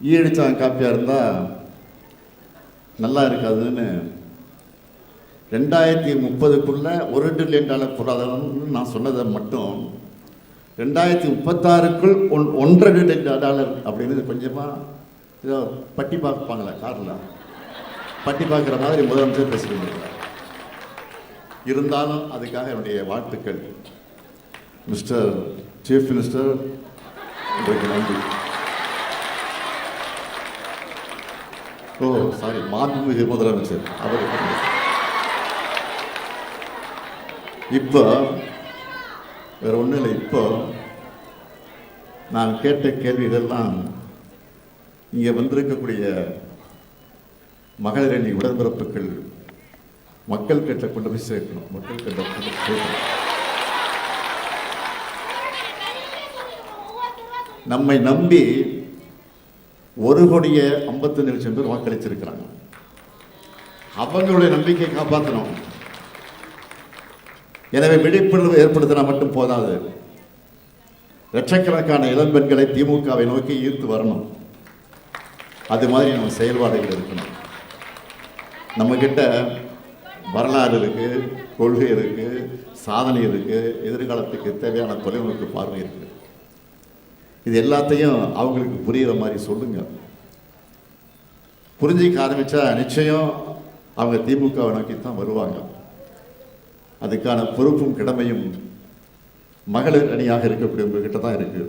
ஈயடிச்சாங்க காப்பியாக இருந்தால் நல்லா இருக்காதுன்னு 2030க்குள்ள $1 டிரில்லியன் பொருளாதாரம்னு நான் சொன்னதை மட்டும் 2036க்குள் $1.5 டிரில்லியன் அப்படின்னு கொஞ்சமாக ஏதோ பட்டி பார்ப்பாங்களே காரில் பட்டி பார்க்குற மாதிரி முதலமைச்சர் பேசிட்டு இருந்தாலும் அதுக்காக என்னுடைய வாழ்த்துக்கள். மிஸ்டர் சீஃப் மினிஸ்டர், உங்களுக்கு நன்றி. சாரி, மாண்புமிகு முதலமைச்சர் அவருக்கு. இப்போ வேற ஒன்றும் இல்லை. இப்போ நான் கேட்ட கேள்விகள்லாம் இங்கே வந்திருக்கக்கூடிய மகளிர் அணி உடன்பிறப்புகள் மக்கள் கிட்ட கொண்டு போய் சேர்க்கணும். மக்கள் கிட்ட கொண்டு போய் சேர்க்கணும். நம்மை நம்பி 1,51,00,000 பேர் வாக்களிச்சிருக்கிறாங்க. அவங்களுடைய நம்பிக்கையை காப்பாற்றணும். எனவே விழிப்புணர்வு ஏற்படுத்தினா மட்டும் போதாது. லட்சக்கணக்கான இளம்பெண்களை திமுகவை நோக்கி ஈர்த்து வரணும். அது மாதிரி நம்ம செயல்பாடுகள் இருக்கணும். நம்மக்கிட்ட வரலாறு இருக்கு, கொள்கை இருக்கு, சாதனை இருக்கு, எதிர்காலத்துக்கு தேவையான தொலைநோக்கு பார்வை இருக்கு. இது எல்லாத்தையும் அவங்களுக்கு புரிகிற மாதிரி சொல்லுங்க. புரிஞ்சிக்க ஆரம்பிச்சா நிச்சயம் அவங்க திமுகவை நோக்கி தான் வருவாங்க. அதுக்கான பொறுப்பும் கடமையும் மகளிர் அணியாக இருக்கக்கூடிய உங்ககிட்ட தான் இருக்கு.